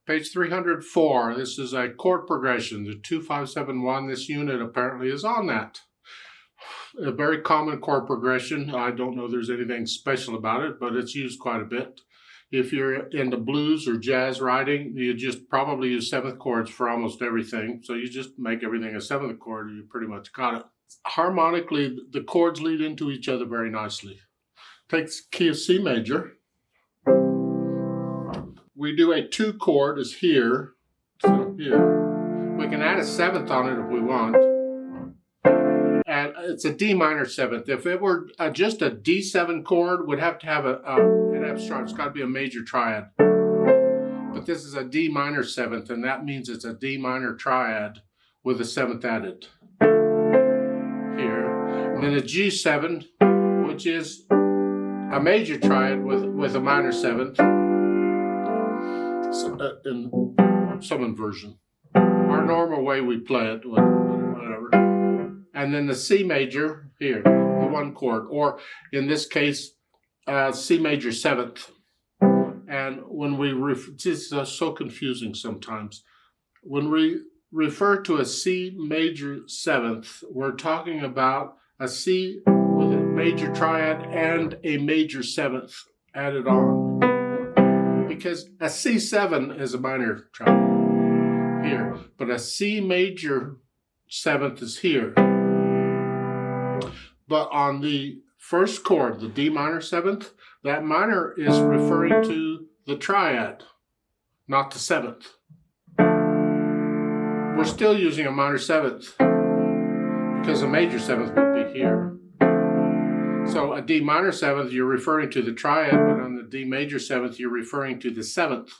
Page 304, this is a chord progression, the 2-5-7-1. This unit apparently is on that. A very common chord progression. I don't know there's anything special about it, but it's used quite a bit. If you're into blues or jazz writing, you just probably use 7th chords for almost everything. So you just make everything a 7th chord, and you pretty much got it. Harmonically, the chords lead into each other very nicely. Take the key of C major. We do a 2 chord is here, so here. We can add a 7th on it if we want. And it's a D minor 7th. If it were just a D7 chord, we'd have to have an F sharp. It's got to be a major triad. But this is a D minor 7th, and that means it's a D minor triad with a 7th added. Here. And then a G7, which is a major triad with a minor 7th. In some inversion. Our normal way we play it, whatever. And then the C major, here, the 1 chord, or in this case, C major 7th. And when we, this is so confusing sometimes. When we refer to a C major 7th, we're talking about a C with a major triad and a major 7th added on. Because a C7 is a minor triad here, but a C major 7th is here. But on the first chord, the D minor 7th, that minor is referring to the triad, not the 7th. We're still using a minor 7th because a major 7th would be here. So a D minor 7th, you're referring to the triad, but on the D major 7th, you're referring to the 7th.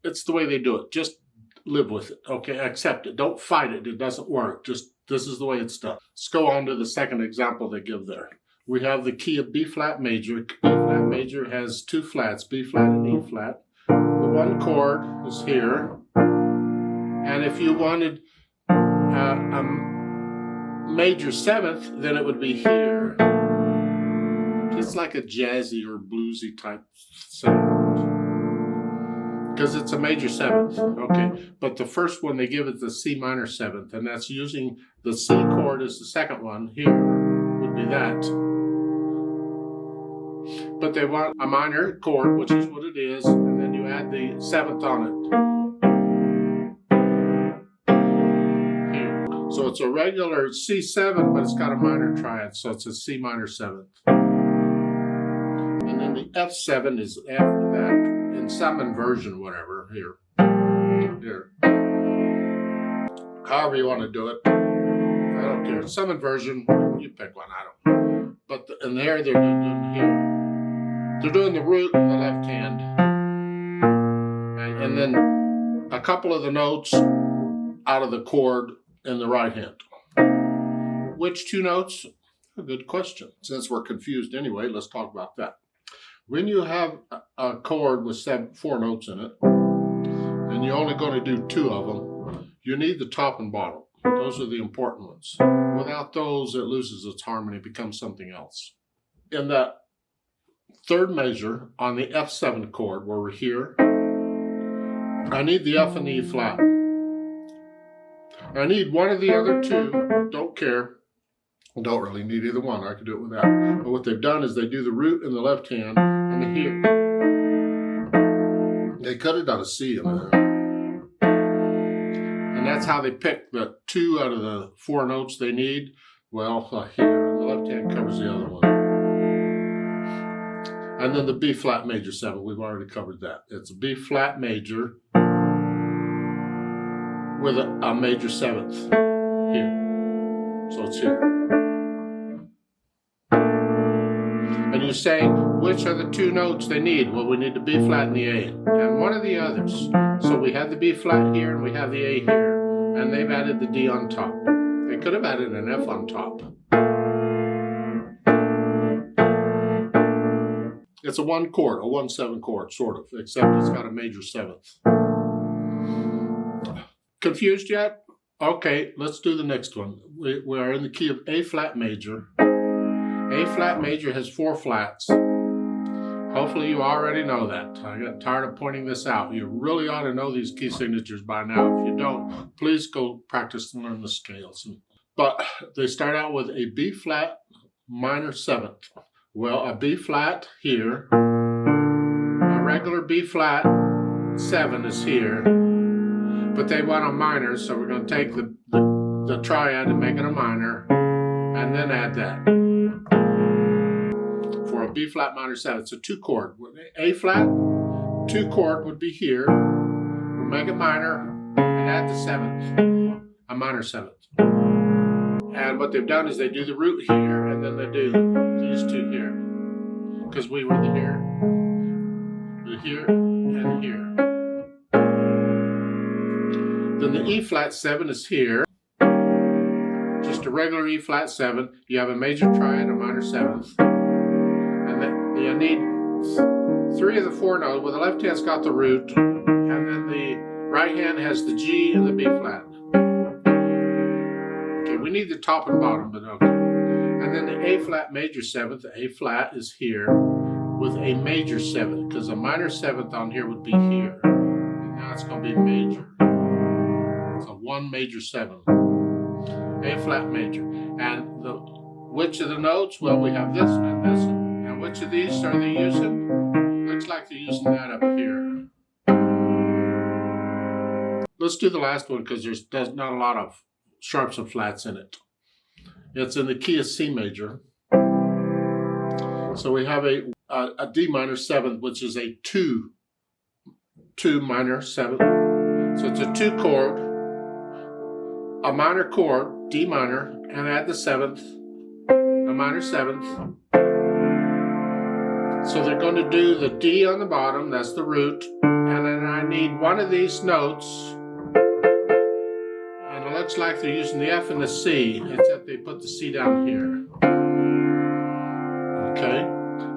It's the way they do it. Just live with it, okay? Accept it. Don't fight it. It doesn't work. Just, this is the way it's done. Let's go on to the second example they give there. We have the key of B flat major. B flat major has 2 flats, B flat and E flat. The 1 chord is here. And if you wanted a major 7th, then it would be here. It's like a jazzy or bluesy type sound. Because it's a major 7th, okay. But the first one they give is the C minor 7th, and that's using the C chord as the second one. Here would be that. But they want a minor chord, which is what it is, and then you add the 7th on it. So it's a regular C7, but it's got a minor triad, so it's a C minor 7th. And then the F7 is after that, in some inversion, whatever, here. However you want to do it. I don't care. Some inversion, you pick one, I don't know. But in there, they're doing here. They're doing the root in the left hand. And then a couple of the notes out of the chord in the right hand. Which 2 notes? A good question. Since we're confused anyway, let's talk about that. When you have a chord with 4 notes in it, and you're only going to do 2 of them, you need the top and bottom. Those are the important ones. Without those, it loses its harmony, becomes something else. In the 3rd measure on the F7 chord, where we're here, I need the F and E flat. I need one of the other 2, don't care. I don't really need either one, I can do it without. But what they've done is they do the root in the left hand and here. They could have done a C in there. And that's how they pick the 2 out of the 4 notes they need. Well, here, the left hand covers the other one. And then the B flat major 7, we've already covered that. It's a B flat major with a major 7th here. So it's here. And you say, which are the 2 notes they need? Well, we need the B flat and the A, and one of the others. So we have the B flat here and we have the A here, and they've added the D on top. They could have added an F on top. It's a 1 chord, a 1-7 chord, sort of, except it's got a major 7th. Confused yet? Okay, let's do the next one. We are in the key of A flat major. A flat major has 4 flats. Hopefully you already know that. I got tired of pointing this out. You really ought to know these key signatures by now. If you don't, please go practice and learn the scales. But they start out with a B flat minor 7th. Well, a B flat here, a regular B flat 7 is here, but they want a minor, so we're going to take the triad and make it a minor, and then add that. For a B flat minor 7, it's a 2 chord. A flat, 2 chord would be here. We'll make it minor and add the 7th, a minor 7th. And what they've done is they do the root here, and then they do these two here. Because we were the here, and here. Then the E flat 7 is here. Just a regular E flat 7. You have a major triad, a minor 7th. And then you need 3 of the 4 notes. Well, the left hand's got the root, and then the right hand has the G and the B flat. Okay, we need the top and bottom, but okay. And then the A flat major 7th, the A flat is here with a major 7th, because a minor 7th on here would be here. And now it's going to be major. So 1 major 7. A flat major. And which of the notes? Well, we have this and this. And which of these are they using? Looks like they're using that up here. Let's do the last one because there's not a lot of sharps and flats in it. It's in the key of C major. So we have a D minor 7th, which is a 2 minor 7th. So it's a 2 chord, a minor chord, D minor, and add the 7th, a minor 7th. So they're going to do the D on the bottom, that's the root, and then I need one of these notes. It looks like they're using the F and the C, except they put the C down here. Okay.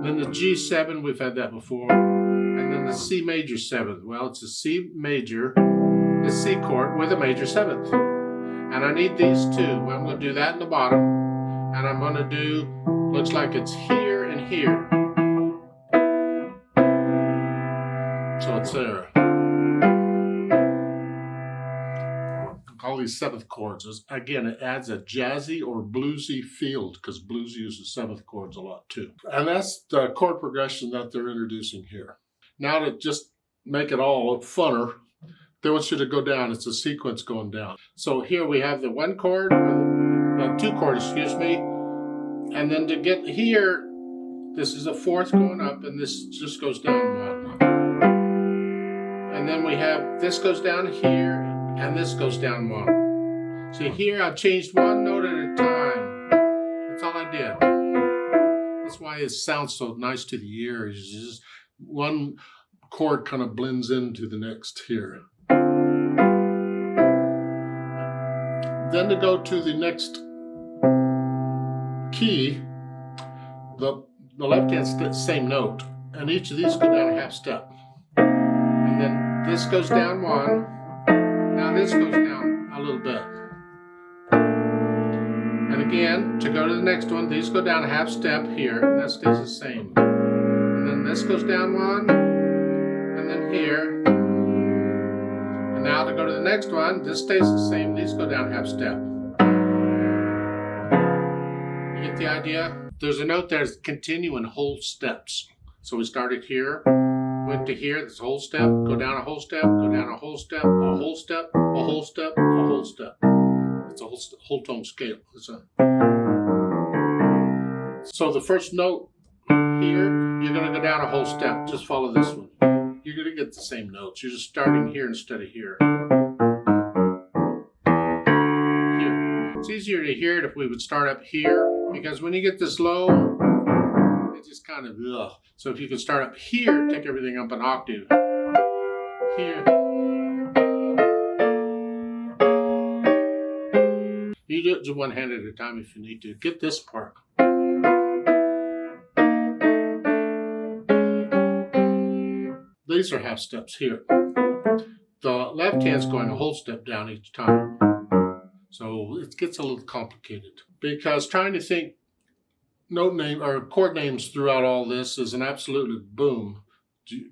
Then the G7, we've had that before. And then the C major 7th. Well, it's a C major, a C chord with a major 7th. And I need these two. Well, I'm going to do that in the bottom. And I'm going to do, looks like it's here and here. So it's there. All these 7th chords. Again, it adds a jazzy or bluesy feel because blues uses 7th chords a lot too. And that's the chord progression that they're introducing here. Now to just make it all funner, they want you to go down. It's a sequence going down. So here we have the 1 chord, the 2 chord, excuse me. And then to get here, this is a 4th going up and this just goes down 1. And then we have, this goes down here, and this goes down 1. See here, I've changed 1 note at a time. That's all I did. That's why it sounds so nice to the ear. It's just one chord kind of blends into the next here. Then to go to the next key, the left hand's the same note, and each of these go down a half step. And then this goes down 1. Now this goes down a little bit. And again, to go to the next one, these go down a half step here, and that stays the same. And then this goes down 1, and then here. And now to go to the next one, this stays the same, these go down a half step. You get the idea? There's a note there that's continuing whole steps. So we started here. Went to here, this whole step, go down a whole step, go down a whole step, a whole step, a whole step, a whole step. It's a whole tone scale. So the first note here, you're going to go down a whole step. Just follow this one. You're going to get the same notes. You're just starting here instead of here. Here. It's easier to hear it if we would start up here, because when you get this low, it just kind of, ugh. So if you could start up here, take everything up an octave. Here. You do it just 1 hand at a time if you need to. Get this part. These are half steps here. The left hand's going a whole step down each time. So it gets a little complicated. Because trying to think note name or chord names throughout all this is an absolute boom.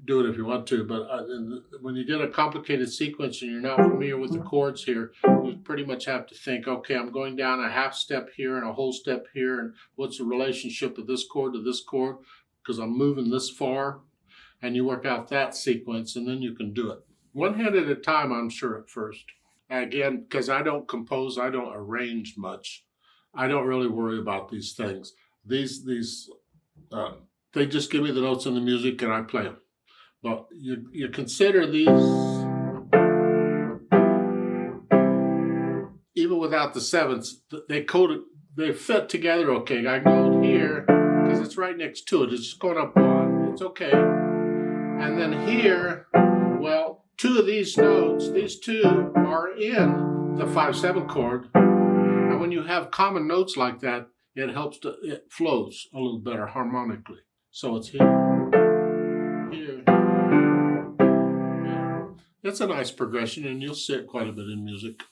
Do it if you want to, but when you get a complicated sequence and you're not familiar with the chords here, you pretty much have to think, okay, I'm going down a half step here and a whole step here, and what's the relationship of this chord to this chord, because I'm moving this far, and you work out that sequence, and then you can do it. One hand at a time, I'm sure, at first. Again, because I don't compose, I don't arrange much. I don't really worry about these things. They just give me the notes in the music and I play them. But you consider these, even without the sevenths, they fit together okay. I go here because it's right next to it. It's just going up one. It's okay. And then here, well, two of these notes, these two are in the 5/7 chord. And when you have common notes like that, it flows a little better harmonically. So it's here, here, here. It's a nice progression, and you'll see it quite a bit in music.